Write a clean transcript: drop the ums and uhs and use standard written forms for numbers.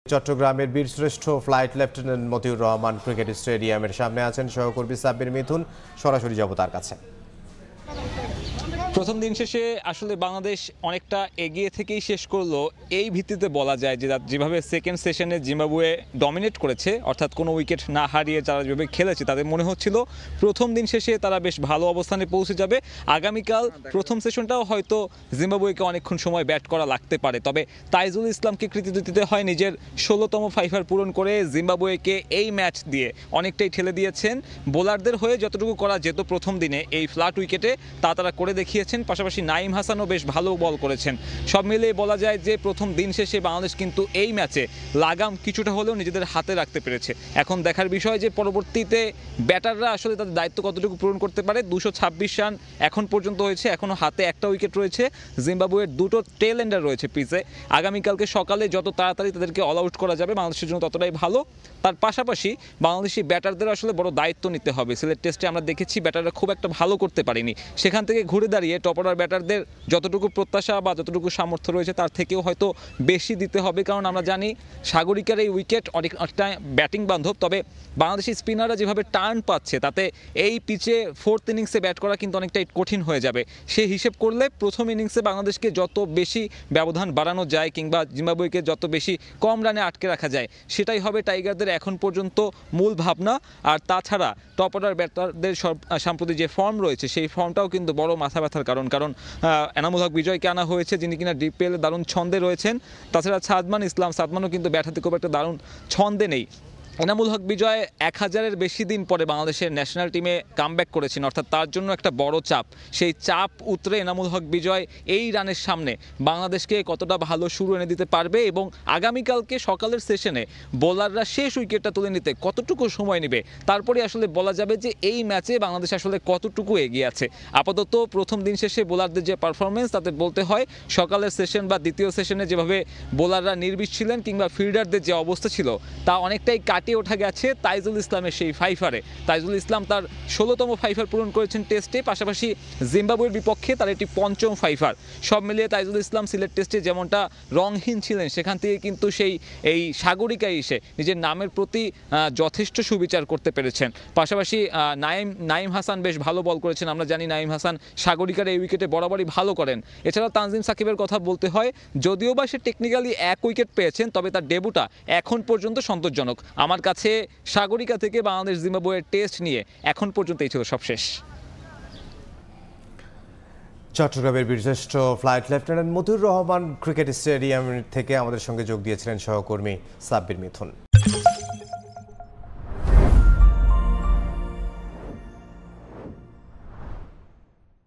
চট্টগ্রামের বীরশ্রেষ্ঠ flight lieutenant Motiur Rahman cricket স্টেডিয়ামের সামনে আছেন সহকর্মী সাব্বির মিথুন। সরাসরি যাব তার কাছে। প্রথম দিন শেষে আসলে বাংলাদেশ অনেকটা এগিয়ে থেকেই শেষ করলো এই ভিত্তিতে বলা যায় যে যেভাবে সেকেন্ড সেশনে জিম্বাবুয়ে ডমিনেট করেছে, অর্থাৎ কোনো উইকেট না হারিয়ে যারা যেভাবে খেলেছে তাদের মনে হচ্ছিল প্রথম দিন শেষে তারা বেশ ভালো অবস্থানে পৌঁছে যাবে। আগামীকাল প্রথম সেশনটাও হয়তো জিম্বাবুয়েকে অনেকক্ষণ সময় ব্যাট করা লাগতে পারে, তবে তাইজুল ইসলামকে কৃতিত্ব দিতে হয় নিজের 16তম ফাইভার পূরণ করে জিম্বাবুয়েকে এই ম্যাচ দিয়ে অনেকটাই ঠেলে দিয়েছেন। বোলারদের হয়ে যতটুকু করা যেত প্রথম দিনে এই ফ্ল্যাট উইকেটে তা তারা করে দেখিয়েছেন। পাশাপাশি নাঈম হাসানও বেশ ভালো বল করেছেন। সব মিলিয়ে বলা যায় যে প্রথম দিন শেষে বাংলাদেশ কিন্তু এই ম্যাচে লাগাম কিছুটা হলেও নিজেদের হাতে রাখতে পেরেছে। এখন দেখার বিষয় যে পরবর্তীতে ব্যাটাররা আসলে তাদের দায়িত্ব কতটুকু পূরণ করতে পারে। 226 রান এখন পর্যন্ত হয়েছে, এখনও হাতে একটা উইকেট রয়েছে। জিম্বাবুয়ের দুটো টেল এন্ডার রয়েছে পিচে। আগামীকালকে সকালে যত তাড়াতাড়ি তাদেরকে অল আউট করা যাবে বাংলাদেশের জন্য ততটাই ভালো। তার পাশাপাশি বাংলাদেশি ব্যাটারদের আসলে বড় দায়িত্ব নিতে হবে। সিলেট টেস্টে আমরা দেখেছি ব্যাটাররা খুব একটা ভালো করতে পারেনি, সেখান থেকে ঘুরে দাঁড়িয়ে টপ অর্ডার ব্যাটারদের যতটুকু প্রত্যাশা বা যতটুকু সামর্থ্য রয়েছে তার থেকেও হয়তো বেশি দিতে হবে, কারণ আমরা জানি সাগরিকার এই উইকেট অনেকটা ব্যাটিং বান্ধব। তবে বাংলাদেশি স্পিনাররা যেভাবে টার্ন পাচ্ছে তাতে এই পিচে ফোর্থ ইনিংসে ব্যাট করা কিন্তু অনেকটাই কঠিন হয়ে যাবে। সেই হিসেব করলে প্রথম ইনিংসে বাংলাদেশকে যত বেশি ব্যবধান বাড়ানো যায় কিংবা জিম্বাবুয়েকে যত বেশি কম রানে আটকে রাখা যায় সেটাই হবে টাইগারদের এখন পর্যন্ত মূল ভাবনা। আর তাছাড়া টপ অর্ডার ব্যাটারদের সাম্প্রতিক যে ফর্ম রয়েছে সেই ফর্মটাও কিন্তু বড় মাথা ব্যথার কারণ এনামুল হক বিজয়কে আনা হয়েছে যিনি কিনা ডিপিএল দারুণ ছন্দে রয়েছেন। তাছাড়া সাদমানও কিন্তু ব্যাট হাতে খুব একটা দারুণ ছন্দে নেই। এনামুল হক বিজয় 1000-এর বেশি দিন পরে বাংলাদেশের ন্যাশনাল টিমে কামব্যাক করেছেন, অর্থাৎ তার জন্য একটা বড় চাপ। সেই চাপ উতরে এনামুল হক বিজয় এই রানের সামনে বাংলাদেশকে কতটা ভালো শুরু এনে দিতে পারবে এবং আগামীকালকে সকালের সেশনে বোলাররা শেষ উইকেটটা তুলে নিতে কতটুকু সময় নেবে তারপরে আসলে বলা যাবে যে এই ম্যাচে বাংলাদেশ আসলে কতটুকু এগিয়ে আছে। আপাতত প্রথম দিন শেষে বোলারদের যে পারফরমেন্স তাতে বলতে হয় সকালের সেশন বা দ্বিতীয় সেশনে যেভাবে বোলাররা নির্বিষ ছিলেন কিংবা ফিল্ডারদের যে অবস্থা ছিল তা অনেকটাই কাটিয়ে ওঠা গেছে তাইজুল ইসলামের সেই ফাইফারে। তাইজুল ইসলাম তার 16তম ফাইফার পূরণ করেছেন টেস্টে, পাশাপাশি জিম্বাবুয়ের বিপক্ষে তার এটি 5ম ফাইফার। সব মিলিয়ে তাইজুল ইসলাম সিলেট টেস্টে যেমনটা রংহীন ছিলেন সেখান থেকে কিন্তু এই সাগরিকায় এসে নিজের নামের প্রতি যথেষ্ট সুবিচার করতে পেরেছেন। পাশাপাশি নাঈম হাসান বেশ ভালো বল করেছেন। আমরা জানি নাঈম হাসান সাগরিকার এই উইকেটে বরাবরই ভালো করেন। এছাড়াও তানজিম সাকিবের কথা বলতে হয়, যদিও বা সে টেকনিক্যালি এক উইকেট পেয়েছেন তবে তার ডেবুটা এখন পর্যন্ত সন্তোষজনক। আমার কাছে সাগরিকা থেকে বাংলাদেশ জিম্বাবুয়ের টেস্ট নিয়ে এখন পর্যন্ত এই ছিল সবশেষ। চট্টগ্রামের বীরশ্রেষ্ঠ flight lieutenant Motiur Rahman cricket stadium থেকে আমাদের সঙ্গে যোগ দিয়েছিলেন সহকর্মী সাব্বির মিথুন।